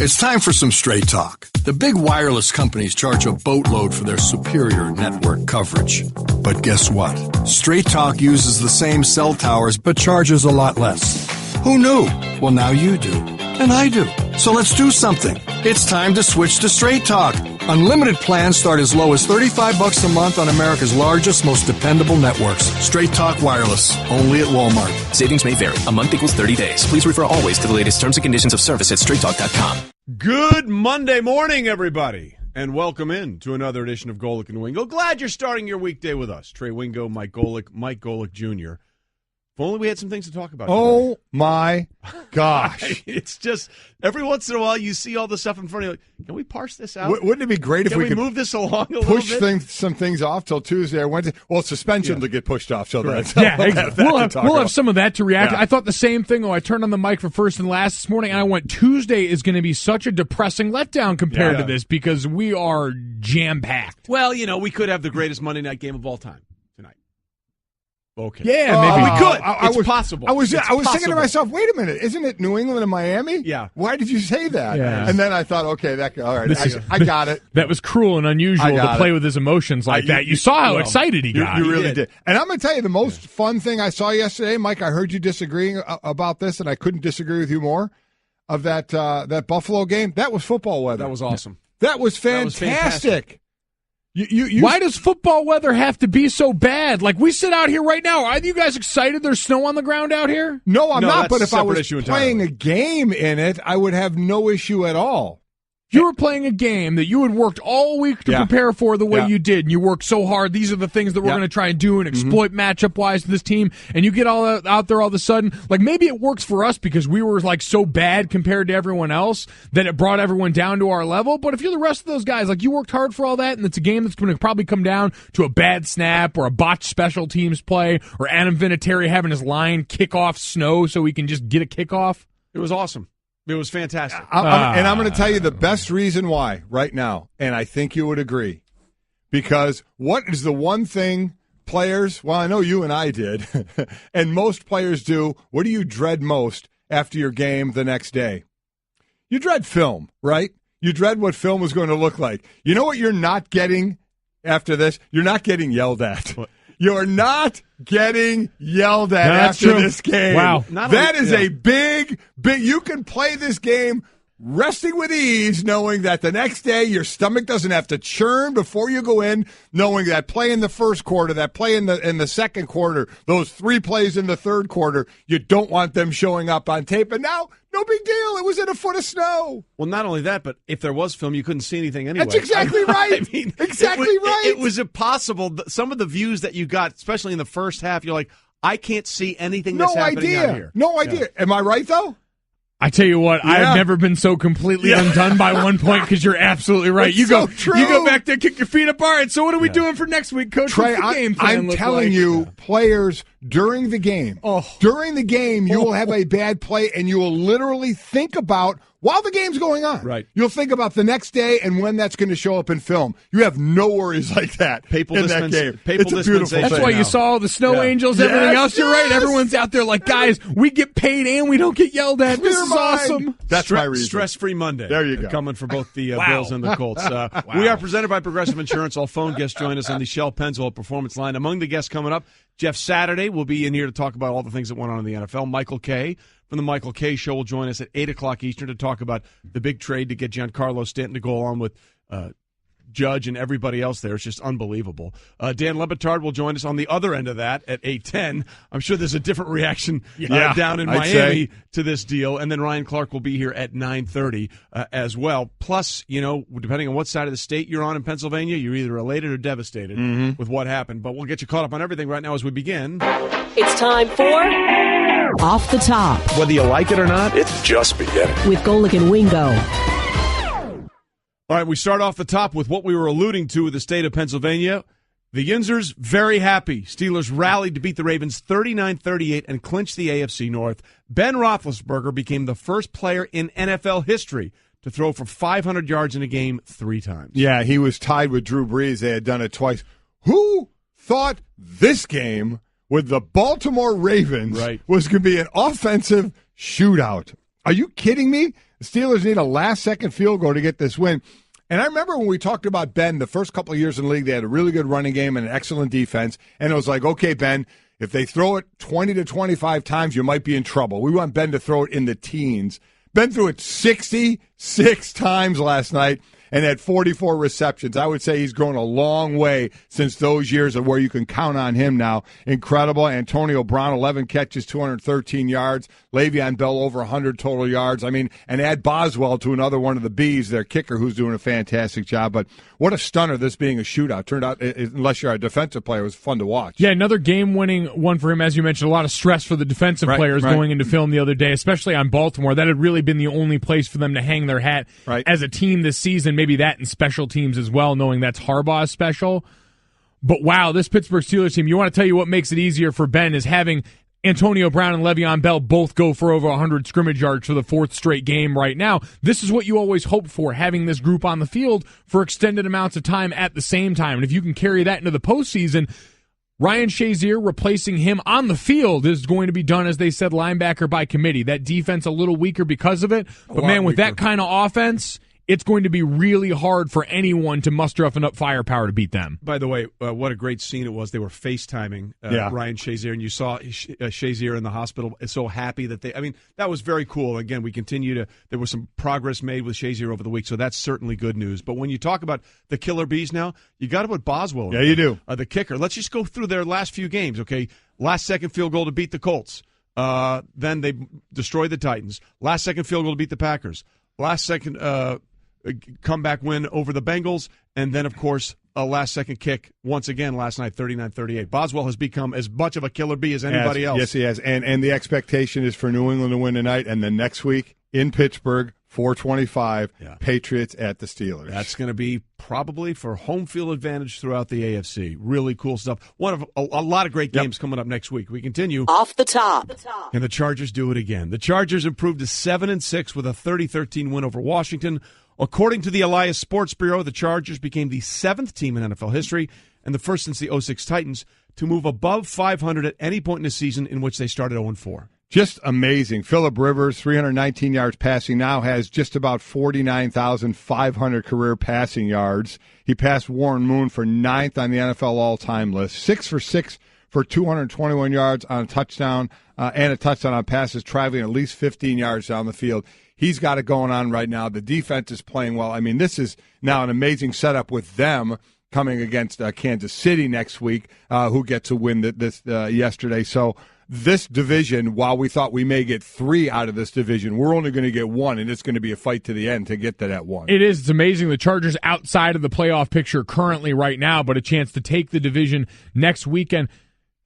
It's time for some straight talk. The big wireless companies charge a boatload for their superior network coverage. But guess what? Straight Talk uses the same cell towers but charges a lot less. Who knew? Well, now you do. And I do. So let's do something. It's time to switch to Straight Talk. Unlimited plans start as low as $35 a month on America's largest, most dependable networks. Straight Talk Wireless. Only at Walmart. Savings may vary. A month equals 30 days. Please refer always to the latest terms and conditions of service at straighttalk.com. Good Monday morning, everybody, and welcome in to another edition of Golick and Wingo. Glad you're starting your weekday with us. Trey Wingo, Mike Golick Jr. If only we had some things to talk about today. Oh, my gosh. It's just, every once in a while, you see all the stuff in front of you. Like, can we parse this out? Wouldn't it be great if we could move this along a push little bit? some things off till Tuesday or Wednesday? Well, suspension will get pushed off till then. We'll have some of that to react. Yeah. I thought the same thing. I turned on the mic for First and Last this morning, and I went, Tuesday is going to be such a depressing letdown compared to this because we are jam-packed. Well, we could have the greatest Monday night game of all time. Okay. Yeah, maybe we could. It's possible. I was thinking to myself, wait a minute, isn't it New England and Miami? Yeah. Why did you say that? Yeah. And then I thought, okay, all right, I got it. That was cruel and unusual to play with his emotions like that. You saw how excited he got. You really did. And I'm going to tell you, the most fun thing I saw yesterday, Mike, I heard you disagreeing about this, and I couldn't disagree with you more, of that Buffalo game. That was football weather. That was awesome. That was fantastic. Why does football weather have to be so bad? Like, we sit out here right now. Are you guys excited there's snow on the ground out here? No, I'm not. But if I was playing entirely. A game in it, I would have no issue at all. You were playing a game that you had worked all week to prepare for the way you did, and you worked so hard. These are the things that we're going to try and do and exploit matchup-wise to this team, and you get all out there all of a sudden. Like, maybe it works for us because we were, like, so bad compared to everyone else that it brought everyone down to our level. But if you're the rest of those guys, like, you worked hard for all that, and it's a game that's going to probably come down to a bad snap or a botched special teams play or Adam Vinatieri having his line kick off snow so he can just get a kickoff. It was awesome. It was fantastic. And I'm going to tell you the best reason why right now, and I think you would agree, because what is the one thing players, well, I know you and I did, and most players do, what do you dread most after your game the next day? You dread film, right? You dread what film is going to look like. You know what you're not getting after this? You're not getting yelled at. What? You're not getting yelled at after this game. Wow. That is a big, you can play this game resting with ease, knowing that the next day your stomach doesn't have to churn before you go in, knowing that play in the first quarter, that play in the second quarter, those 3 plays in the third quarter, you don't want them showing up on tape. And now, no big deal. It was in a foot of snow. Well, not only that, but if there was film, you couldn't see anything anyway. That's exactly right. I mean, exactly right. It was impossible. Some of the views that you got, especially in the first half, you're like, I can't see anything that's happening out here. No idea. Yeah. Am I right, though? I tell you what, I've never been so completely undone by one point because you're absolutely right. You go back there, kick your feet up. All right, so what are we doing for next week, Coach? Trey, I'm telling you, players during the game, you will have a bad play, and you will literally think about while the game's going on. Right. You'll think about the next day and when that's going to show up in film. You have no worries like that in that game. It's a beautiful thing. That's why you saw the snow angels, everything else. You're right. Everyone's out there like, guys, we get paid and we don't get yelled at. This is awesome. That's my reason. Stress-free Monday. There you go. Coming for both the Bills and the Colts. We are presented by Progressive Insurance. All phone guests join us on the Shell Pennzoil Performance Line. Among the guests coming up, Jeff Saturday will be in here to talk about all the things that went on in the NFL. Michael Kay from the Michael Kay Show will join us at 8 o'clock Eastern to talk about the big trade to get Giancarlo Stanton to go on with Judge and everybody else there. It's just unbelievable. Dan Lebitard will join us on the other end of that at 8:10. I'm sure there's a different reaction down in Miami to this deal. And then Ryan Clark will be here at 9:30 as well. Plus, depending on what side of the state you're on in Pennsylvania, you're either elated or devastated with what happened. But we'll get you caught up on everything right now as we begin. It's time for Off the Top. Whether you like it or not, it's just beginning. With Golick and Wingo. All right, we start off the top with what we were alluding to with the state of Pennsylvania. The Yinzers very happy. Steelers rallied to beat the Ravens 39-38 and clinch the AFC North. Ben Roethlisberger became the first player in NFL history to throw for 500 yards in a game 3 times. Yeah, he was tied with Drew Brees. They had done it twice. Who thought this game with the Baltimore Ravens was going to be an offensive shootout? Are you kidding me? The Steelers need a last-second field goal to get this win. And I remember when we talked about Ben the first couple of years in the league, they had a really good running game and an excellent defense. And it was like, okay, Ben, if they throw it 20 to 25 times, you might be in trouble. We want Ben to throw it in the teens. Ben threw it 66 times last night and had 44 receptions. I would say he's grown a long way since those years of where you can count on him now. Incredible. Antonio Brown, 11 catches, 213 yards. Le'Veon Bell, over 100 total yards. I mean, and add Boswell to another one of the Bs, their kicker, who's doing a fantastic job. But what a stunner, this being a shootout. Turned out, unless you're a defensive player, it was fun to watch. Yeah, another game-winning one for him. As you mentioned, a lot of stress for the defensive players going into film the other day, especially on Baltimore. That had really been the only place for them to hang their hat as a team this season. Maybe that and special teams as well, knowing that's Harbaugh's special. But wow, this Pittsburgh Steelers team, you want to tell you what makes it easier for Ben is having Antonio Brown and Le'Veon Bell both go for over 100 scrimmage yards for the fourth straight game right now. This is what you always hope for, having this group on the field for extended amounts of time at the same time. And if you can carry that into the postseason, Ryan Shazier replacing him on the field is going to be done, as they said, linebacker by committee. That defense a little weaker because of it. But man, with that kind of offense, it's going to be really hard for anyone to muster up enough firepower to beat them. By the way, what a great scene it was. They were FaceTiming Ryan Shazier, and you saw Shazier in the hospital so happy that that was very cool. Again, there was some progress made with Shazier over the week, so that's certainly good news. But when you talk about the killer bees now, you got to put Boswell in. Yeah, you do. The kicker. Let's just go through their last few games, okay? Last second field goal to beat the Colts. Then they destroyed the Titans. Last second field goal to beat the Packers. Last second comeback win over the Bengals, and then, of course, a last-second kick once again last night, 39-38. Boswell has become as much of a killer bee as anybody else. Yes, he has. And the expectation is for New England to win tonight, and then next week in Pittsburgh, 4:25, Patriots at the Steelers. That's going to be probably for home field advantage throughout the AFC. Really cool stuff. One of a lot of great games coming up next week. We continue. Off the top. And the Chargers do it again. The Chargers improved to 7-6 with a 30-13 win over Washington. According to the Elias Sports Bureau, the Chargers became the 7th team in NFL history and the first since the 2006 Titans to move above 500 at any point in the season in which they started 0-4. Just amazing. Phillip Rivers, 319 yards passing, now has just about 49,500 career passing yards. He passed Warren Moon for 9th on the NFL all-time list. 6 for 6 for 221 yards on a touchdown and a touchdown on passes, traveling at least 15 yards down the field. He's got it going on right now. The defense is playing well. I mean, this is now an amazing setup with them coming against Kansas City next week, who gets a win this yesterday. So this division, while we thought we may get 3 out of this division, we're only going to get 1, and it's going to be a fight to the end to get to that 1. It is. It's amazing. The Chargers outside of the playoff picture currently right now, but a chance to take the division next weekend.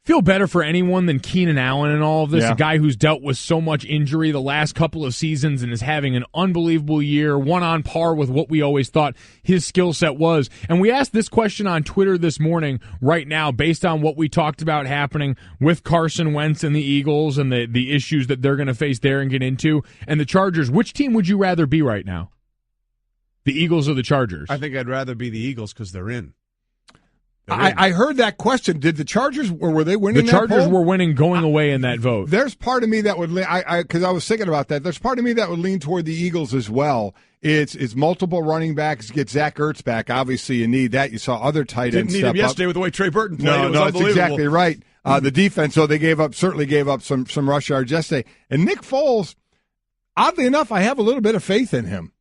Feel better for anyone than Keenan Allen in all of this, a guy who's dealt with so much injury the last couple of seasons and is having an unbelievable year, one on par with what we always thought his skill set was. And we asked this question on Twitter this morning right now based on what we talked about happening with Carson Wentz and the Eagles and the issues that they're going to face there and get into. And the Chargers, which team would you rather be right now? The Eagles or the Chargers? I think I'd rather be the Eagles because they're in. I heard that question. Did the Chargers, or were they winning? The Chargers were winning going away in that vote. There's part of me that would, because I was thinking about that. There's part of me that would lean toward the Eagles as well. It's multiple running backs. Get Zach Ertz back. Obviously, you need that. You saw other tight ends step up. Didn't need him yesterday with the way Trey Burton played. No, that's exactly right. The defense, so they certainly gave up some rush yards yesterday. And Nick Foles, oddly enough, I have a little bit of faith in him.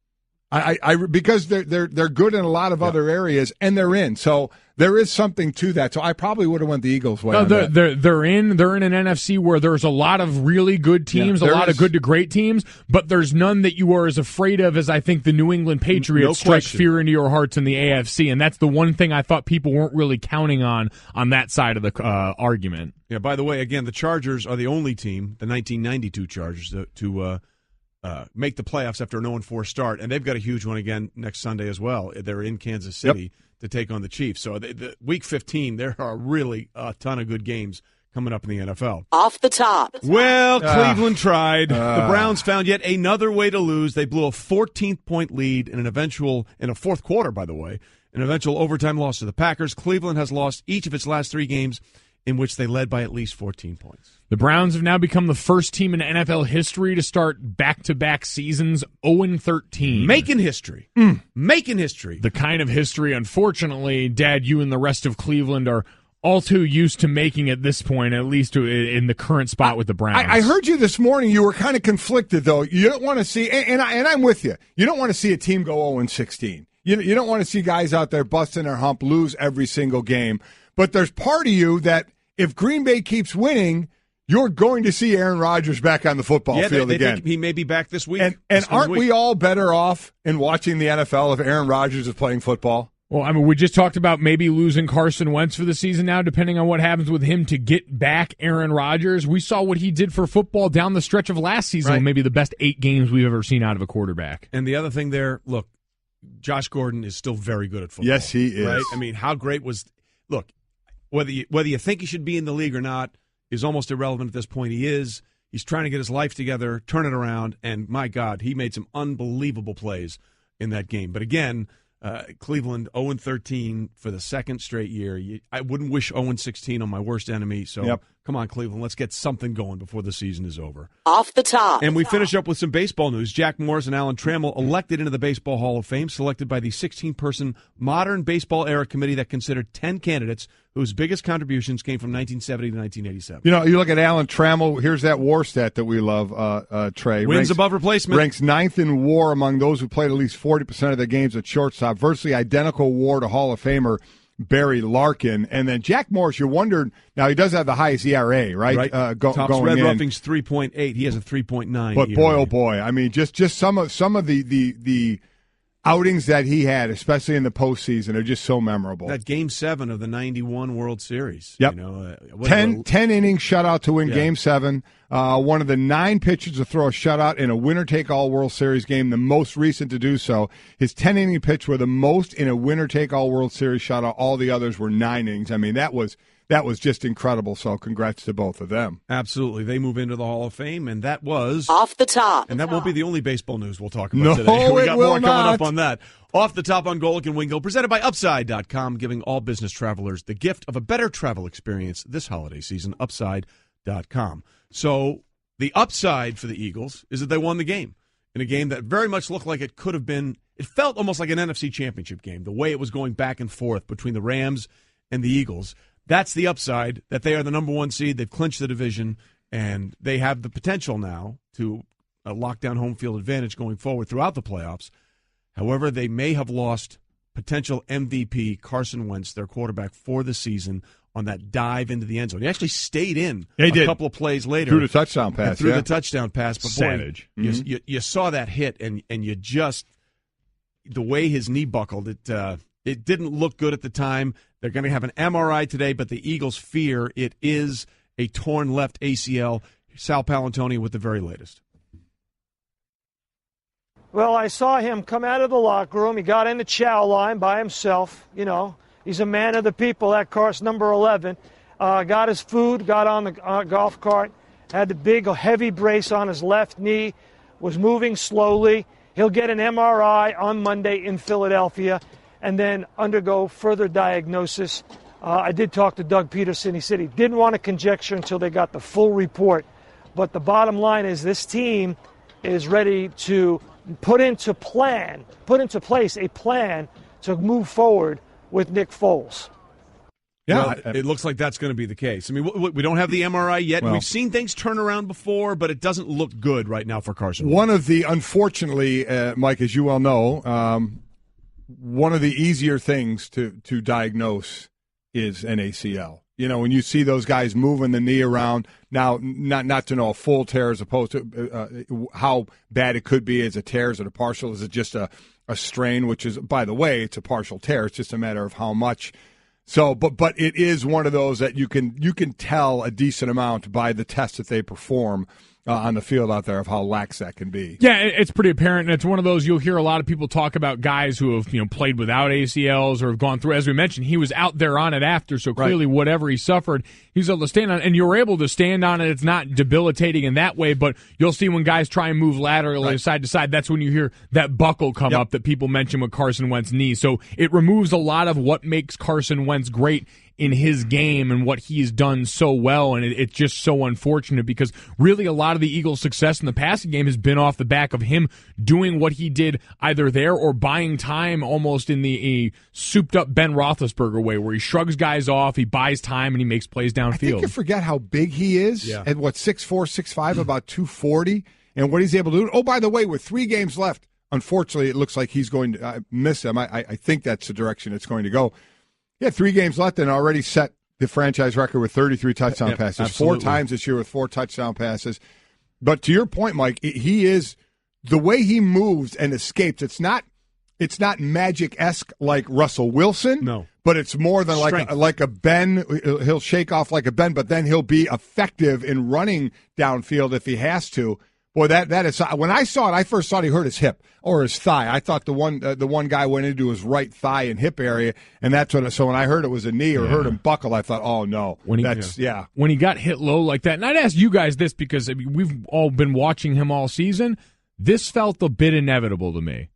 Because they're good in a lot of other areas, and they're in. So there is something to that. So I probably would have went the Eagles' way. They're in an NFC where there's a lot of really good teams, a lot of good to great teams, but there's none that you are as afraid of as I think the New England Patriots strike fear into your hearts in the AFC, and that's the one thing I thought people weren't really counting on that side of the argument. Yeah. By the way, again, the Chargers are the only team, the 1992 Chargers, to make the playoffs after an 0-4 start, and they've got a huge one again next Sunday as well. They're in Kansas City to take on the Chiefs. So the Week 15, there are really a ton of good games coming up in the NFL. Off the top. Well, Cleveland tried. The Browns found yet another way to lose. They blew a 14-point lead in a fourth quarter, by the way, an eventual overtime loss to the Packers. Cleveland has lost each of its last 3 games in which they led by at least 14 points. The Browns have now become the first team in NFL history to start back-to-back seasons 0-13. Making history. Making history. The kind of history, unfortunately, Dad, you and the rest of Cleveland are all too used to making at this point, at least in the current spot with the Browns. I heard you this morning. You were kind of conflicted, though. You don't want to see, and I'm with you. You don't want to see a team go 0-16. You don't want to see guys out there busting their hump, lose every single game. But there's part of you that if Green Bay keeps winning, you're going to see Aaron Rodgers back on the football field again. He may be back this week. And aren't we all better off in watching the NFL if Aaron Rodgers is playing football? Well, I mean, we just talked about maybe losing Carson Wentz for the season now, depending on what happens with him to get back Aaron Rodgers. We saw what he did for football down the stretch of last season, right. Maybe the best 8 games we've ever seen out of a quarterback. And the other thing there, look, Josh Gordon is still very good at football. Yes, he is. Right? I mean, how great was – look, whether you think he should be in the league or not is almost irrelevant at this point. He is. He's trying to get his life together, turn it around, and my God, he made some unbelievable plays in that game. But again – Cleveland 0-13 for the second straight year. I wouldn't wish 0-16 on my worst enemy. So Come on, Cleveland, let's get something going before the season is over. Off the top. And we finish up with some baseball news. Jack Morris and Alan Trammell elected into the Baseball Hall of Fame, selected by the 16-person Modern Baseball Era Committee that considered 10 candidates whose biggest contributions came from 1970 to 1987. You know, you look at Alan Trammell, here's that WAR stat that we love, Trey. Wins above replacement. Ranks 9th in WAR among those who played at least 40% of their games at shortstop, virtually identical WAR to Hall of Famer Barry Larkin. And then Jack Morris, you wondered, now he does have the highest ERA, right? Tops going Red in. Roughing's 3.8. He has a 3.9. But ERA. boy, oh boy, I mean, just some of the outings that he had, especially in the postseason, are just so memorable. That Game 7 of the 91 World Series. Yep. You know, 10 innings shutout to win Game 7. One of the 9 pitchers to throw a shutout in a winner-take-all World Series game, the most recent to do so. His 10-inning pitch were the most in a winner-take-all World Series shutout. All the others were 9 innings. I mean, that was just incredible, so congrats to both of them. Absolutely. They move into the Hall of Fame, and that was... Off the top. And that won't be the only baseball news we'll talk about today. We got more coming up on that. Off the top on Golic and Wingo, presented by Upside.com, giving all business travelers the gift of a better travel experience this holiday season. Upside.com. So the upside for the Eagles is that they won the game in a game that very much looked like it could have been... It felt almost like an NFC Championship game, the way it was going back and forth between the Rams and the Eagles. That's the upside, that they are the number 1 seed. They've clinched the division, and they have the potential now to lock down home field advantage going forward throughout the playoffs. However, they may have lost potential MVP Carson Wentz, their quarterback, for the season on that dive into the end zone. He actually stayed in a couple of plays later. Threw the touchdown pass. The touchdown pass. But savage. Boy, you saw that hit, and you just – the way his knee buckled, it didn't look good at the time. They're going to have an MRI today, but the Eagles fear it is a torn left ACL. Sal Palantoni with the very latest. Well, I saw him come out of the locker room. He got in the chow line by himself. You know, he's a man of the people, that Carson, number 11. Got his food, got on the golf cart, had the big, heavy brace on his left knee, was moving slowly. He'll get an MRI on Monday in Philadelphia and then undergo further diagnosis. I did talk to Doug Peterson. He said he didn't want to conjecture until they got the full report. But the bottom line is this team is ready to put into place a plan to move forward with Nick Foles. Yeah, well, it looks like that's going to be the case. I mean, we don't have the MRI yet. We've seen things turn around before, but it doesn't look good right now for Carson. One of the, unfortunately, Mike, as you well know, one of the easier things to diagnose is an ACL. You know, when you see those guys moving the knee around, now not to know a full tear as opposed to how bad it could be as a tear, is it a partial, is it just a strain, which is, by the way, it's a partial tear. It's just a matter of how much. So, but it is one of those that you can tell a decent amount by the test that they perform on the field out there of how lax that can be. Yeah, it's pretty apparent, and it's one of those you'll hear a lot of people talk about guys who have played without ACLs or have gone through. As we mentioned, he was out there on it after, so clearly whatever he suffered, he was able to stand on it, and you're able to stand on it. It's not debilitating in that way, but you'll see when guys try and move laterally side to side, that's when you hear that buckle come up that people mention with Carson Wentz's knee. So it removes a lot of what makes Carson Wentz great in his game and what he's done so well, and it's just so unfortunate because really a lot of the Eagles' success in the passing game has been off the back of him doing what he did either there or buying time almost in the souped-up Ben Roethlisberger way where he shrugs guys off, he buys time, and he makes plays downfield. I think you forget how big he is at, 6'4", 6'5", about 240, and what he's able to do. Oh, by the way, with 3 games left, unfortunately, it looks like he's going to miss him. I think that's the direction it's going to go. He had 3 games left and already set the franchise record with 33 touchdown passes. Absolutely. 4 times this year with 4 touchdown passes. But to your point, Mike, he is the way he moves and escapes. It's not magic-esque like Russell Wilson. No. But it's more than like a Ben. He'll shake off like a Ben, but then he'll be effective in running downfield if he has to. Boy, that is, when I saw it, I first thought he hurt his hip or his thigh. I thought the one guy went into his right thigh and hip area, and that's what. So when I heard it was a knee or heard him buckle, I thought, oh no, when he got hit low like that. And I'd ask you guys this because we've all been watching him all season. This felt a bit inevitable to me.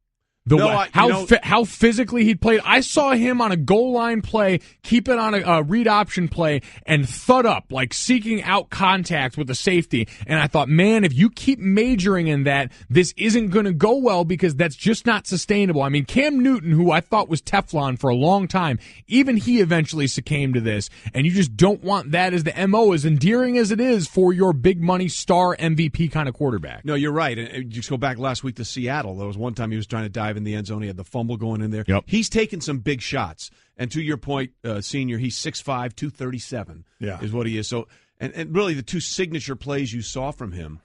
How physically he played. I saw him on a goal line play, keep it on a read option play, and thud up, like seeking out contact with the safety. And I thought, man, if you keep majoring in that, this isn't going to go well because that's just not sustainable. I mean, Cam Newton, who I thought was Teflon for a long time, even he eventually succumbed to this. And you just don't want that as the MO, as endearing as it is for your big money star MVP kind of quarterback. No, you're right. And just go back last week to Seattle. There was one time he was trying to dive in the end zone. He had the fumble going in there. Yep. He's taken some big shots. And to your point, Senior, he's 6'5", 237 is what he is. So, and really the 2 signature plays you saw from him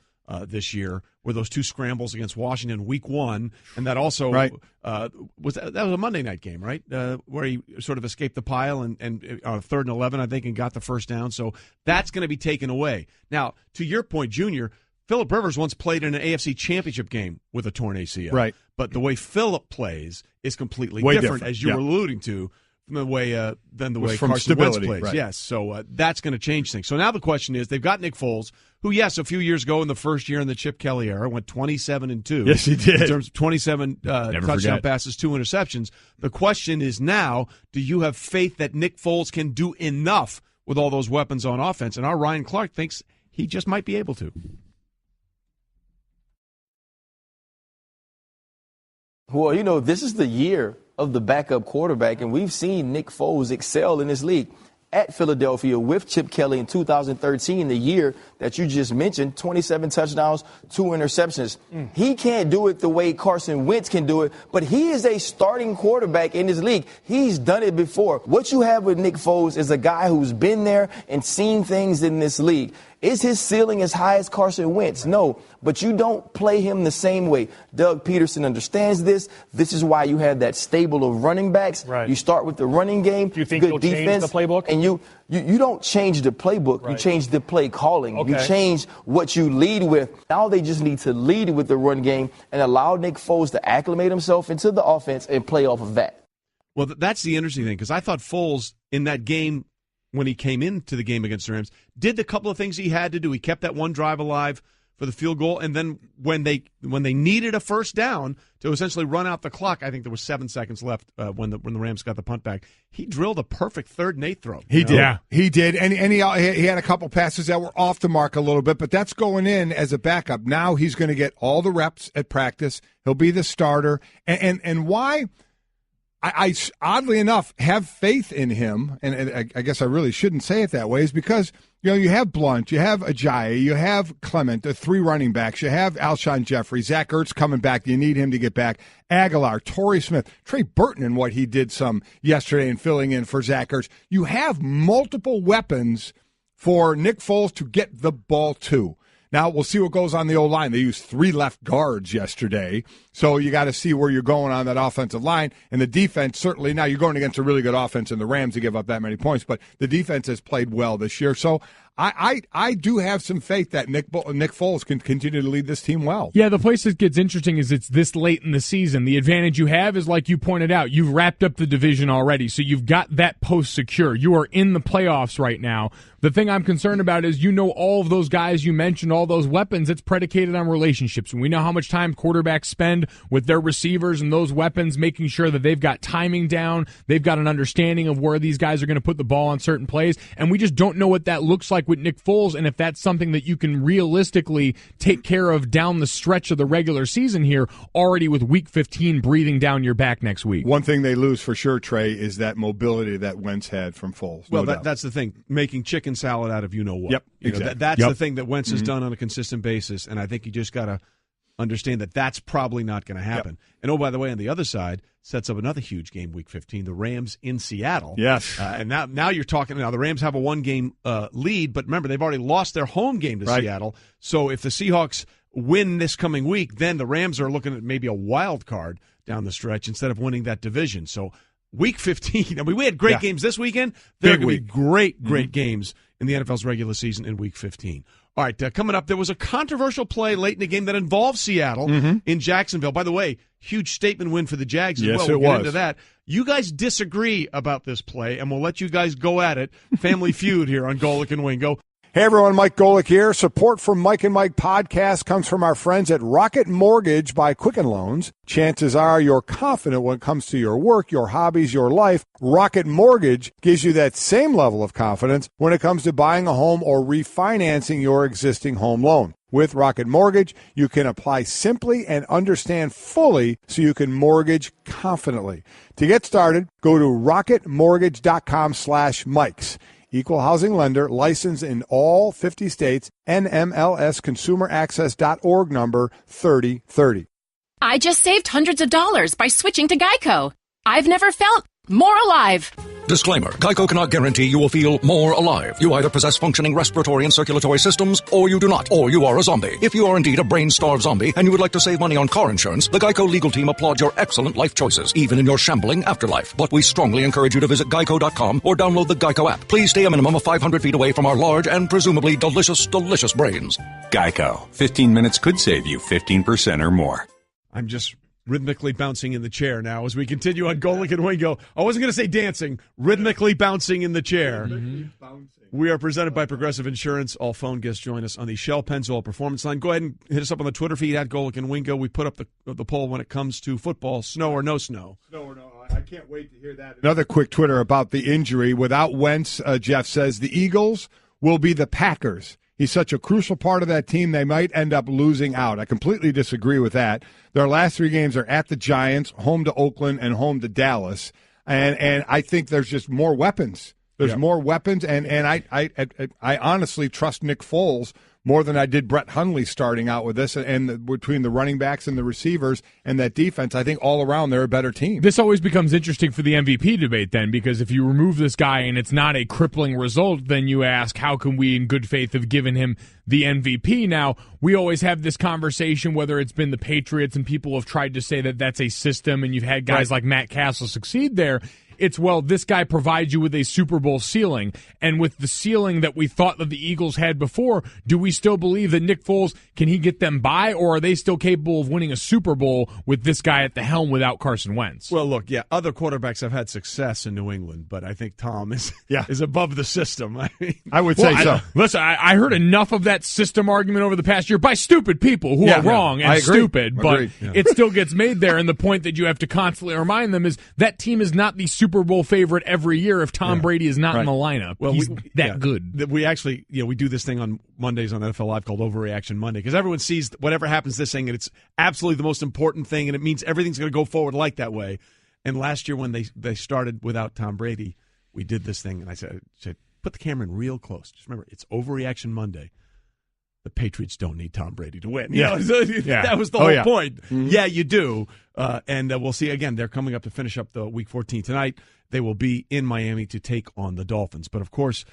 this year were those 2 scrambles against Washington week 1, and that also was a Monday night game, right? Where he sort of escaped the pile and 3rd and 11, I think, and got the first down. So that's going to be taken away. Now, to your point, Junior, Phillip Rivers once played in an AFC championship game with a torn ACL. Right. But the way Phillip plays is completely different, as you were alluding to, from the way Carson Wentz plays. Right. Yes, so that's going to change things. So now the question is, they've got Nick Foles, who, yes, a few years ago in the first year in the Chip Kelly era, went 27-2. Yes, he did. In terms of 27 touchdown passes, 2 interceptions. The question is now, do you have faith that Nick Foles can do enough with all those weapons on offense? And our Ryan Clark thinks he just might be able to. Well, this is the year of the backup quarterback, and we've seen Nick Foles excel in this league. At Philadelphia with Chip Kelly in 2013, the year that you just mentioned, 27 touchdowns, 2 interceptions. He can't do it the way Carson Wentz can do it, but he is a starting quarterback in this league. He's done it before. What you have with Nick Foles is a guy who's been there and seen things in this league. Is his ceiling as high as Carson Wentz? No, but you don't play him the same way. Doug Peterson understands this. This is why you have that stable of running backs. Right. You start with the running game, do you think good defense, change the playbook? And you don't change the playbook. Right. You change the play calling. Okay. You change what you lead with. Now they just need to lead with the run game and allow Nick Foles to acclimate himself into the offense and play off of that. Well, that's the interesting thing, because I thought Foles in that game, when he came into the game against the Rams, did the couple of things he had to do. He kept that one drive alive for the field goal, and then when they needed a first down to essentially run out the clock, I think there was 7 seconds left when the Rams got the punt back. He drilled a perfect 3rd and 8 throw. He did. Yeah. He did, and he had a couple passes that were off the mark a little bit, but that's going in as a backup. Now he's going to get all the reps at practice. He'll be the starter, and why? I oddly enough have faith in him, and I guess I really shouldn't say it that way, is because you have Blunt, you have Ajayi, you have Clement, the 3 running backs, you have Alshon Jeffrey, Zach Ertz coming back, you need him to get back, Aguilar, Torrey Smith, Trey Burton, and what he did some yesterday in filling in for Zach Ertz. You have multiple weapons for Nick Foles to get the ball to. Now, we'll see what goes on the O-line. They used 3 left guards yesterday, so you got to see where you're going on that offensive line. And the defense, certainly, now you're going against a really good offense in the Rams to give up that many points, but the defense has played well this year. So I do have some faith that Nick Foles can continue to lead this team well. Yeah, the place that gets interesting is it's this late in the season. The advantage you have is, like you pointed out, you've wrapped up the division already, so you've got that post secure. You are in the playoffs right now. The thing I'm concerned about is all of those guys you mentioned, all those weapons, it's predicated on relationships. And we know how much time quarterbacks spend with their receivers and those weapons, making sure that they've got timing down, they've got an understanding of where these guys are going to put the ball on certain plays, and we just don't know what that looks like with Nick Foles, and if that's something that you can realistically take care of down the stretch of the regular season here, already with Week 15 breathing down your back next week. One thing they lose for sure, Trey, is that mobility that Wentz had from Foles. Well, that's the thing, making chicken salad out of what. Yep, exactly. That's the thing that Wentz has done on a consistent basis, and I think you just got to understand that that's probably not going to happen. Yep. And, by the way, on the other side, sets up another huge game, Week 15, the Rams in Seattle. Yes. And now you're talking, the Rams have a one-game lead, but remember, they've already lost their home game to Seattle. So if the Seahawks win this coming week, then the Rams are looking at maybe a wild card down the stretch instead of winning that division. So Week 15, we had great games this weekend. There are going to be great games in the NFL's regular season in Week 15. All right, coming up, there was a controversial play late in the game that involved Seattle in Jacksonville. By the way, huge statement win for the Jags as well. We'll get into that. You guys disagree about this play, and we'll let you guys go at it. Family Feud here on Golic and Wingo. Hey everyone, Mike Golic here. Support for Mike and Mike podcast comes from our friends at Rocket Mortgage by Quicken Loans. Chances are you're confident when it comes to your work, your hobbies, your life. Rocket Mortgage gives you that same level of confidence when it comes to buying a home or refinancing your existing home loan. With Rocket Mortgage, you can apply simply and understand fully so you can mortgage confidently. To get started, go to rocketmortgage.com/Mikes. Equal housing lender, licensed in all 50 states, NMLSconsumeraccess.org number 3030. I just saved hundreds of dollars by switching to Geico. I've never felt more alive. Disclaimer. Geico cannot guarantee you will feel more alive. You either possess functioning respiratory and circulatory systems, or you do not, or you are a zombie. If you are indeed a brain-starved zombie and you would like to save money on car insurance, the Geico legal team applauds your excellent life choices, even in your shambling afterlife. But we strongly encourage you to visit geico.com or download the Geico app. Please stay a minimum of 500 feet away from our large and presumably delicious brains. Geico. 15 minutes could save you 15% or more. I'm just rhythmically bouncing in the chair now as we continue on Golic and Wingo. I wasn't going to say dancing, rhythmically bouncing in the chair. We are presented by Progressive Insurance. All phone guests join us on the Shell Pennzoil Performance Line. Go ahead and hit us up on the Twitter feed at Golic and Wingo. We put up the poll when it comes to football, snow or no snow. Snow or no. I can't wait to hear that. Another quick Twitter about the injury. Without Wentz, Jeff says the Eagles will be the Packers. He's such a crucial part of that team, they might end up losing out. I completely disagree with that. Their last three games are at the Giants, home to Oakland, and home to Dallas. And I think there's just more weapons. There's more weapons, and I honestly trust Nick Foles more than I did Brett Hundley starting out with this. And between the running backs and the receivers and that defense, I think all around they're a better team. This always becomes interesting for the MVP debate then, because if you remove this guy and it's not a crippling result, then you ask, how can we in good faith have given him the MVP? Now, we always have this conversation, whether it's been the Patriots and people have tried to say that that's a system and you've had guys like Matt Castle succeed there. It's, well, this guy provides you with a Super Bowl ceiling. And with the ceiling that we thought that the Eagles had before, do we still believe that Nick Foles, can he get them by, or are they still capable of winning a Super Bowl with this guy at the helm without Carson Wentz? Well, look, other quarterbacks have had success in New England, but I think Tom is above the system. I would say so. Listen, I heard enough of that system argument over the past year by stupid people who are wrong and stupid, but it still gets made there. And the point that you have to constantly remind them is that team is not the Super Bowl favorite every year if Tom Brady is not in the lineup. Well, he's that good. We actually, we do this thing on Mondays on NFL Live called Overreaction Monday, because everyone sees whatever happens this thing, and it's absolutely the most important thing, and it means everything's going to go forward like that way. And last year when they started without Tom Brady, we did this thing, and I said, put the camera in real close. Just remember, it's Overreaction Monday. The Patriots don't need Tom Brady to win. That was the whole point. Mm-hmm. Yeah, you do. And we'll see. Again, they're coming up to finish up the Week 14 tonight. They will be in Miami to take on the Dolphins. But, of course,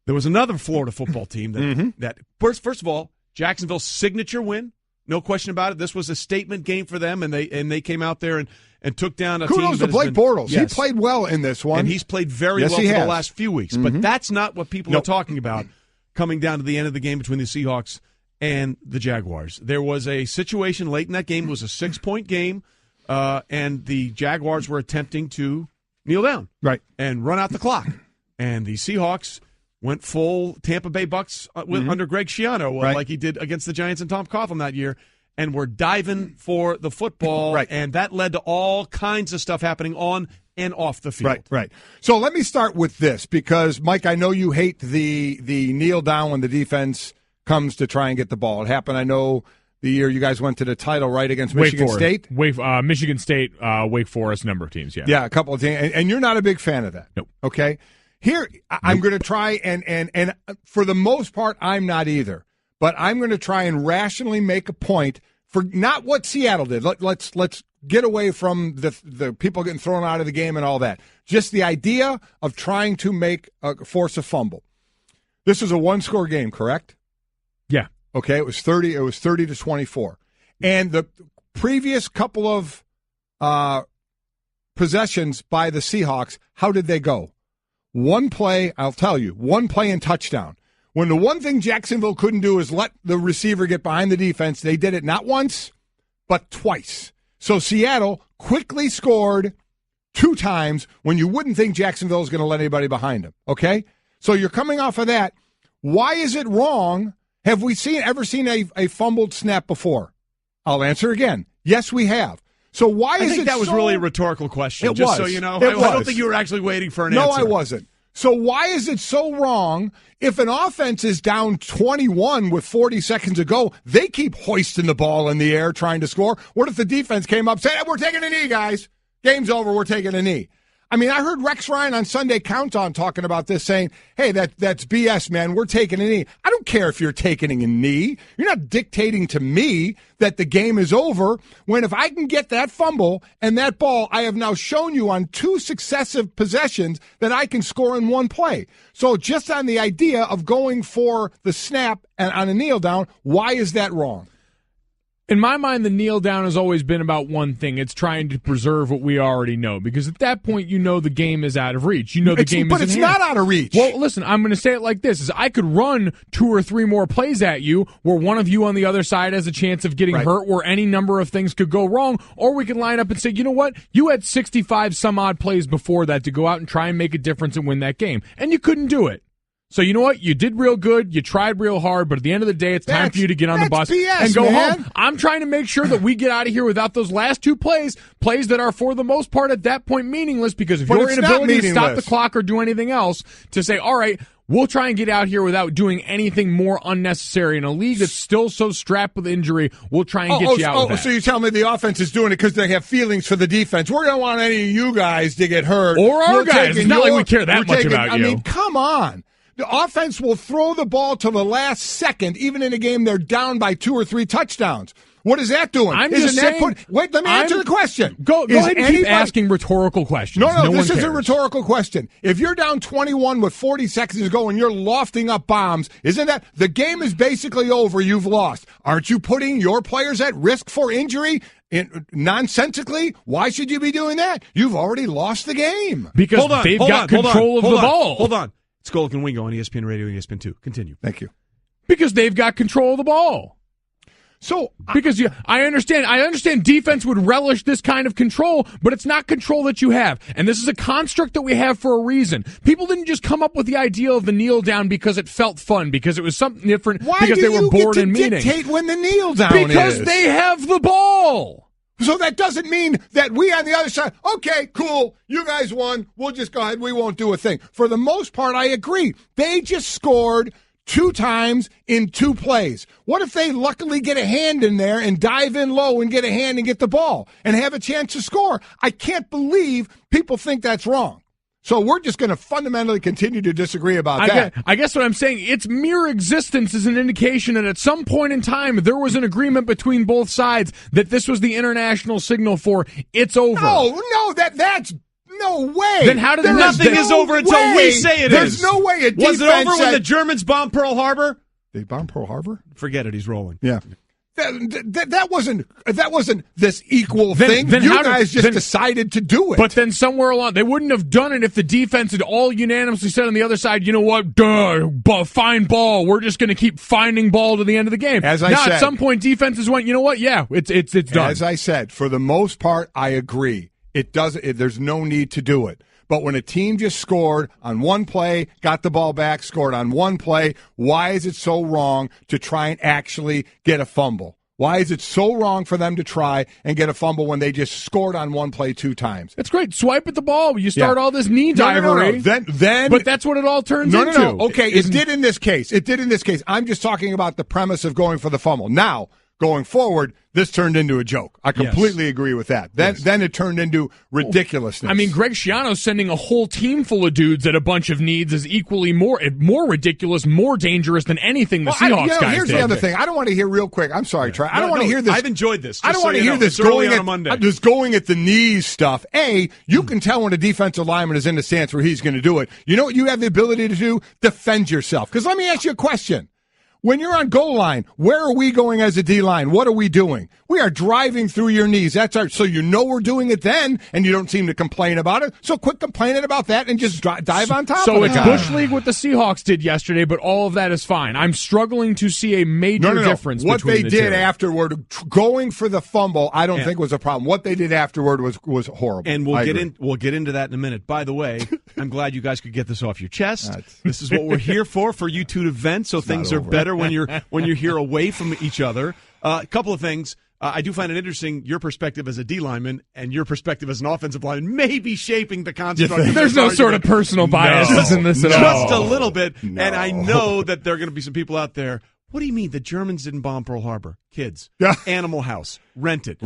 there was another Florida football team that first of all, Jacksonville's signature win. No question about it. This was a statement game for them, and they came out there and took down a team. Kudos to Blake Bortles. Yes. He played well in this one. And he's played very well for the last few weeks. But that's not what people are talking about. coming down to the end of the game between the Seahawks and the Jaguars. There was a situation late in that game. It was a 6-point game, and the Jaguars were attempting to kneel down and run out the clock. And the Seahawks went full Tampa Bay Bucks under Greg Schiano, like he did against the Giants and Tom Coughlin that year, and were diving for the football, and that led to all kinds of stuff happening on and off the field. Right. So let me start with this, because, Mike, I know you hate the kneel down when the defense comes to try and get the ball. It happened, I know, the year you guys went to the title, against Michigan State? Michigan State, Wake Forest, a number of teams, yeah. Yeah, a couple of teams. And you're not a big fan of that. Nope. Okay? Here, I'm going to try, and for the most part, I'm not either. But I'm going to try and rationally make a point for not what Seattle did. Let's get away from the people getting thrown out of the game and all that. Just the idea of trying to force a fumble. This was a one-score game, correct? Yeah. Okay, it was 30 to 24. And the previous couple of possessions by the Seahawks, how did they go? One play, I'll tell you, one play and touchdown. When the one thing Jacksonville couldn't do is let the receiver get behind the defense, they did it not once, but twice. So Seattle quickly scored 2 times when you wouldn't think Jacksonville was going to let anybody behind them. Okay? So you're coming off of that. Why is it wrong? Have we ever seen a fumbled snap before? I'll answer again. Yes, we have. So why is it I think that was really a rhetorical question. It just was. So you know, I don't think you were actually waiting for an answer. No, I wasn't. So why is it so wrong if an offense is down 21 with 40 seconds to go, they keep hoisting the ball in the air trying to score? What if the defense came up and said, hey, we're taking a knee, guys. Game's over, we're taking a knee. I mean, I heard Rex Ryan on Sunday Countdown talking about this, saying, hey, that's BS, man. We're taking a knee. I don't care if you're taking a knee. You're not dictating to me that the game is over, when if I can get that fumble and that ball, I have now shown you on 2 successive possessions that I can score in one play. So just on the idea of going for the snap and on a kneel down, why is that wrong? In my mind, the kneel down has always been about one thing. It's trying to preserve what we already know. Because at that point, you know the game is out of reach. You know the game is in hand. But it's not out of reach. Well, listen, I'm going to say it like this. I could run 2 or 3 more plays at you where one of you on the other side has a chance of getting hurt, where any number of things could go wrong. Or we can line up and say, you know what? You had 65 some odd plays before that to go out and try and make a difference and win that game. And you couldn't do it. So you know what? You did real good. You tried real hard, but at the end of the day, it's time for you to get on the bus BS, and go home. I'm trying to make sure that we get out of here without those last 2 plays that are for the most part at that point meaningless, because if your inability to stop the clock or do anything else to say, all right, we'll try and get out here without doing anything more unnecessary in a league that's still so strapped with injury, we'll try and get you out with that. So you tell me the offense is doing it because they have feelings for the defense. We don't want any of you guys to get hurt. Or our guys. It's not like we care that much about you. I mean, come on. The offense will throw the ball to the last second, even in a game they're down by 2 or 3 touchdowns. What is that doing? Wait, let me answer the question. Go ahead and keep asking rhetorical questions. No, this is a rhetorical question. If you're down 21 with 40 seconds to go and you're lofting up bombs, isn't that the game is basically over? You've lost. Aren't you putting your players at risk for injury? Nonsensically, why should you be doing that? You've already lost the game. Because they've got control of the ball. Hold on. It's Golik and Wingo on ESPN Radio and ESPN2. Continue. Thank you. Because they've got control of the ball. So because I understand defense would relish this kind of control, but it's not control that you have. And this is a construct that we have for a reason. People didn't just come up with the idea of the kneel down because it felt fun, because it was something different, because they were bored and meaning. Why do you dictate when the kneel down is? Because they have the ball. So that doesn't mean that we on the other side, okay, cool, you guys won, we'll just go ahead, we won't do a thing. For the most part, I agree. They just scored 2 times in 2 plays. What if they luckily get a hand in there and dive in low and get a hand and get the ball and have a chance to score? I can't believe people think that's wrong. So we're just going to fundamentally continue to disagree about that. I guess what I'm saying, its mere existence is an indication that at some point in time there was an agreement between both sides that this was the international signal for it's over. No, that's no way. Then how did nothing is over until we say it There's is? There's no way a defense was it over when the Germans bombed Pearl Harbor? They bombed Pearl Harbor? Forget it. He's rolling. Yeah. That wasn't this equal thing. Then you guys just decided to do it. But then somewhere along, they wouldn't have done it if the defense had all unanimously said on the other side, you know what, fine ball. We're just going to keep finding ball to the end of the game. As I said, at some point, defenses went, you know what, yeah, it's done. As I said, for the most part, I agree. There's no need to do it. But when a team just scored on one play, got the ball back, scored on one play, why is it so wrong to try and actually get a fumble? Why is it so wrong for them to try and get a fumble when they just scored on one play 2 times? That's great. Swipe at the ball. You start all this knee divery. No. Then, but that's what it all turns into. No. Okay, it did in this case. I'm just talking about the premise of going for the fumble. Now, going forward, this turned into a joke. I completely agree with that. Then it turned into ridiculousness. I mean, Greg Schiano sending a whole team full of dudes at a bunch of needs is equally more ridiculous, more dangerous than anything the Seahawks guys did. Here's the other thing. I don't want to hear real quick. I'm sorry, Trey. I don't want to hear this. I've enjoyed this. I don't want to hear this going at the knees stuff. You can tell when a defensive lineman is in the stance where he's going to do it. You know what you have the ability to do? Defend yourself. Because let me ask you a question. When you're on goal line, where are we going as a D-line? What are we doing? We are driving through your knees. So you know we're doing it then, and you don't seem to complain about it. So quit complaining about that and just dive on top of it. So it's Bush League what the Seahawks did yesterday, but all of that is fine. I'm struggling to see a major difference what between they did afterward, going for the fumble, I don't think was a problem. What they did afterward was horrible. And we'll get into that in a minute. By the way, I'm glad you guys could get this off your chest. This is what we're here for you two to vent, so things are better when you're here away from each other. A couple of things. I do find it interesting, your perspective as a D lineman and your perspective as an offensive lineman may be shaping the construct. There's no sort of personal biases in this at all. Just a little bit. No. And I know that there are going to be some people out there. What do you mean the Germans didn't bomb Pearl Harbor? Kids. Animal House. Rent it.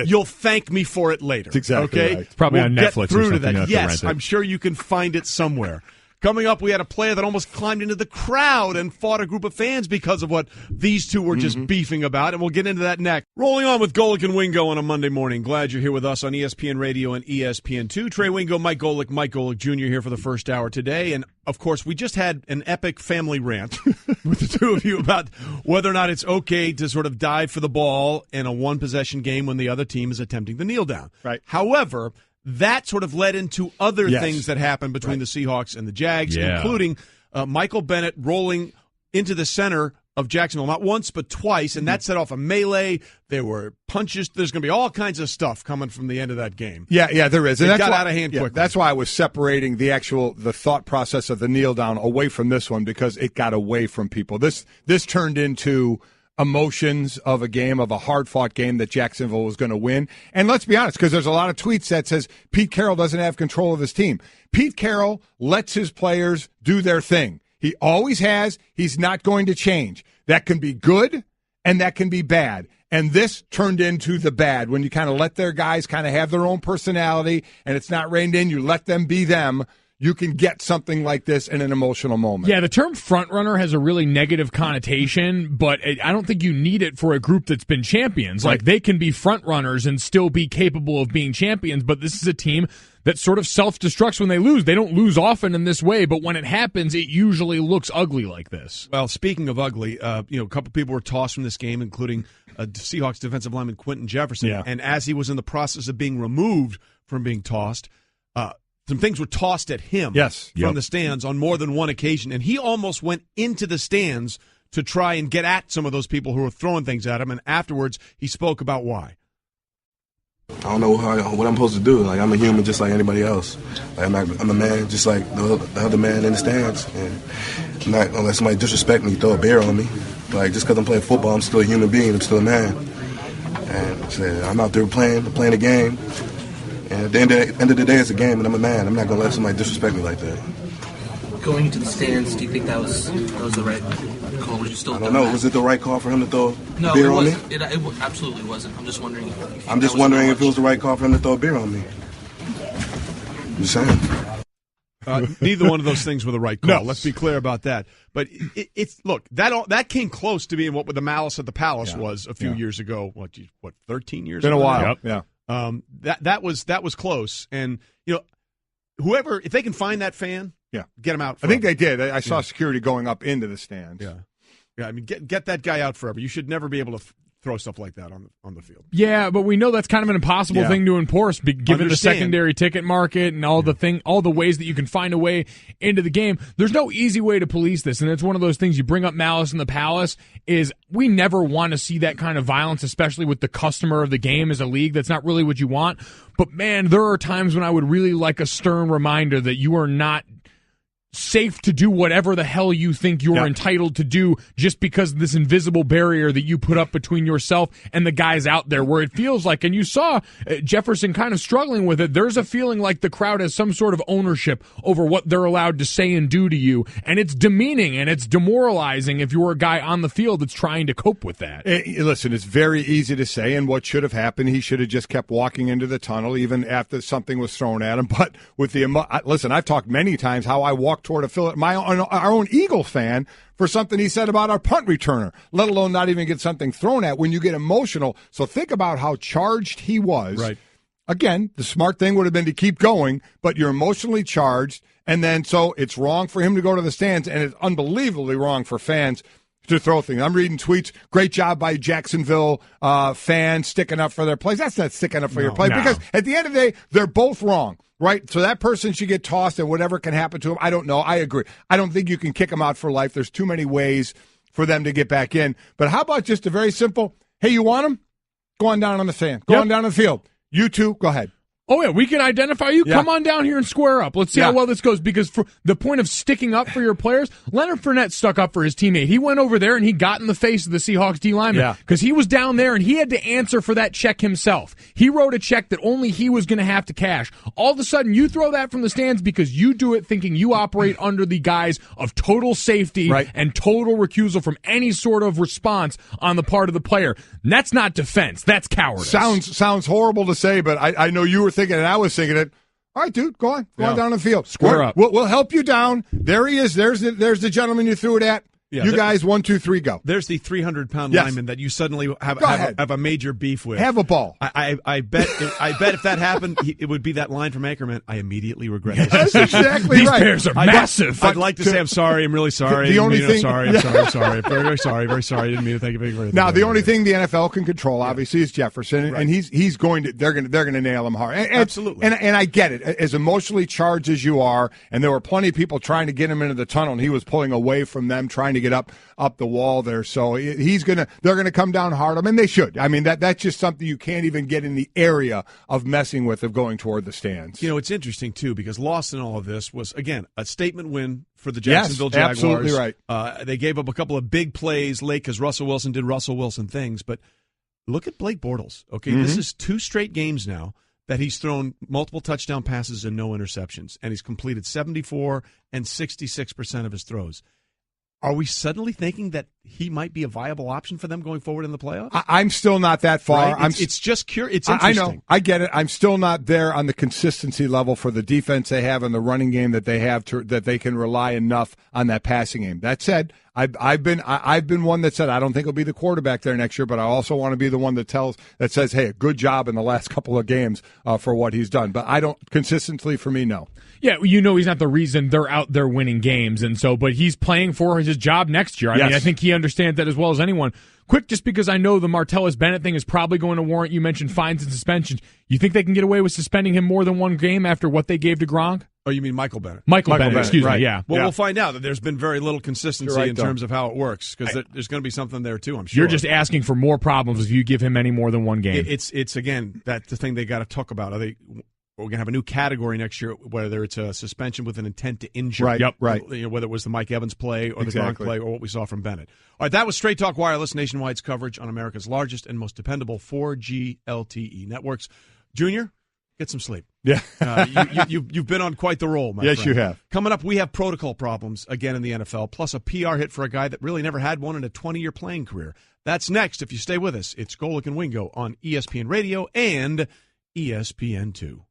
You'll thank me for it later. That's exactly right. It's probably on Netflix get through or something. To that. Yes, I'm sure you can find it somewhere. Coming up, we had a player that almost climbed into the crowd and fought a group of fans because of what these two were just beefing about, and we'll get into that next. Rolling on with Golic and Wingo on a Monday morning. Glad you're here with us on ESPN Radio and ESPN2. Trey Wingo, Mike Golic Jr. here for the first hour today, and of course, we just had an epic family rant with the two of you about whether or not it's okay to sort of dive for the ball in a one-possession game when the other team is attempting to kneel down. Right. However, that sort of led into other things that happened between the Seahawks and the Jags, including Michael Bennett rolling into the center of Jacksonville, not once but twice, and that set off a melee. There were punches. There's going to be all kinds of stuff coming from the end of that game. Yeah, there is. And it got out of hand quickly. That's why I was separating the thought process of the kneel down away from this one, because it got away from people. This turned into emotions of a game, of a hard-fought game that Jacksonville was going to win. And let's be honest, because there's a lot of tweets that says Pete Carroll doesn't have control of his team. Pete Carroll lets his players do their thing. He always has. He's not going to change. That can be good and that can be bad. And this turned into the bad. When you kind of let their guys kind of have their own personality and it's not reined in, you let them be them. You can get something like this in an emotional moment. Yeah, the term front runner has a really negative connotation, but I don't think you need it for a group that's been champions. Like, they can be front runners and still be capable of being champions, but this is a team that sort of self-destructs when they lose. They don't lose often in this way, but when it happens, it usually looks ugly like this. Well, speaking of ugly, a couple people were tossed from this game, including Seahawks defensive lineman Quentin Jefferson. Yeah. And as he was in the process of being removed from being tossed, some things were tossed at him from the stands on more than one occasion, and he almost went into the stands to try and get at some of those people who were throwing things at him, and afterwards he spoke about why. I don't know what I'm supposed to do. Like, I'm a human just like anybody else. Like, I'm a man just like the other man in the stands. And not unless somebody disrespect me, throw a bear on me. Like, just because I'm playing football, I'm still a human being. I'm still a man. And so I'm out there playing a game. And at the end of the day, it's a game, and I'm a man. I'm not going to let somebody disrespect me like that. Going into the stands, do you think that was the right call? Was you still? I don't know. Was it the right call for him to throw a beer on me? It absolutely wasn't. I'm just wondering. If it was the right call for him to throw a beer on me. I'm just saying. Neither one of those things were the right call. No. Let's be clear about that. But that came close to being what the Malice at the Palace was a few years ago. 13 years ago? Been a while. Now? Yeah. That was close, and whoever, if they can find that fan, get him out. I think they did. I saw security going up into the stands. Yeah. I mean, get that guy out forever. You should never be able to throw stuff like that on the field. Yeah, but we know that's kind of an impossible thing to enforce, given the secondary ticket market and all the ways that you can find a way into the game. There's no easy way to police this, and it's one of those things. You bring up malice in the palace. Is we never want to see that kind of violence, especially with the customer of the game as a league. That's not really what you want. But man, there are times when I would really like a stern reminder that you are not safe to do whatever the hell you think you're entitled to do just because of this invisible barrier that you put up between yourself and the guys out there, where it feels like, and you saw Jefferson kind of struggling with it, there's a feeling like the crowd has some sort of ownership over what they're allowed to say and do to you, and it's demeaning and it's demoralizing if you're a guy on the field that's trying to cope with that. Listen, it's very easy to say, and what should have happened, he should have just kept walking into the tunnel even after something was thrown at him. But with listen, I've talked many times how I walked toward our own Eagles fan for something he said about our punt returner, let alone not even get something thrown at when you get emotional. So think about how charged he was. Right. Again, the smart thing would have been to keep going, but you're emotionally charged, and then so it's wrong for him to go to the stands, and it's unbelievably wrong for fans to throw things. I'm reading tweets, great job by Jacksonville fans sticking up for their plays. That's not sticking up for your play, because at the end of the day, they're both wrong. Right, so that person should get tossed, and whatever can happen to him, I don't know. I agree. I don't think you can kick them out for life. There's too many ways for them to get back in. But how about just a very simple, hey, you want them? Go on down on the sand. Go on down on the field. You two, go ahead. Oh, yeah, we can identify you. Yeah. Come on down here and square up. Let's see how well this goes, because for the point of sticking up for your players, Leonard Fournette stuck up for his teammate. He went over there and he got in the face of the Seahawks D lineman because he was down there and he had to answer for that check himself. He wrote a check that only he was going to have to cash. All of a sudden, you throw that from the stands because you do it thinking you operate under the guise of total safety and total recusal from any sort of response on the part of the player. And that's not defense. That's cowardice. Sounds horrible to say, but I know you were thinking, and I was thinking it. All right, dude, go on down the field. Square up. We'll help you down. There he is. There's the gentleman you threw it at. Yeah, you guys, 1, 2, 3, go. There's the 300-pound lineman that you suddenly have a major beef with. Have a ball. I bet if that happened, it would be that line from Anchorman. I immediately regret this. That's exactly These right. bears are massive. I'd like to say I'm sorry. I'm really sorry. The only thing, I'm sorry. Very sorry. Very sorry. I didn't mean to thank you very much. Now, the only thing the NFL can control, obviously, is Jefferson, and he's going to. They're going to nail him hard. Absolutely. And I get it. As emotionally charged as you are, and there were plenty of people trying to get him into the tunnel, and he was pulling away from them, trying to get up the wall there. So they're gonna come down hard on him, and they should. I mean, that's just something you can't even get in the area of messing with, of going toward the stands. You know, it's interesting too, because lost in all of this was, again, a statement win for the Jacksonville Jaguars. Absolutely right. They gave up a couple of big plays late because Russell Wilson did Russell Wilson things, but look at Blake Bortles. Okay, This is 2 straight games now that he's thrown multiple touchdown passes and no interceptions, and he's completed 74 and 66% of his throws. Are we suddenly thinking that he might be a viable option for them going forward in the playoffs? I'm still not that far. Right? It's just curious. It's interesting. I know. I get it. I'm still not there on the consistency level for the defense they have and the running game that they have that they can rely enough on that passing game. That said, I've been one that said I don't think he'll be the quarterback there next year, but I also want to be the one that says, hey, a good job in the last couple of games for what he's done. But I don't consistently, for me, no. Yeah, you know he's not the reason they're out there winning games, and so, but he's playing for his job next year. I mean, I think he understands that as well as anyone. Quick, just because I know the Martellus Bennett thing is probably going to warrant, you mentioned fines and suspensions. You think they can get away with suspending him more than one game after what they gave to Gronk? Oh, you mean Michael Bennett? Michael Bennett, excuse me, yeah. Well, we'll find out that there's been very little consistency in terms of how it works, because there's going to be something there, too, I'm sure. You're just asking for more problems if you give him any more than one game. It's again, that's the thing they got to talk about. We're going to have a new category next year, whether it's a suspension with an intent to injure. Right, right. You know, whether it was the Mike Evans play or the Gronk play or what we saw from Bennett. All right, that was Straight Talk Wireless, Nationwide's coverage on America's largest and most dependable 4G LTE networks. Junior, get some sleep. Yeah. You've been on quite the roll, my friend. Yes, you have. Coming up, we have protocol problems again in the NFL, plus a PR hit for a guy that really never had one in a 20-year playing career. That's next. If you stay with us, it's Golic and Wingo on ESPN Radio and ESPN2.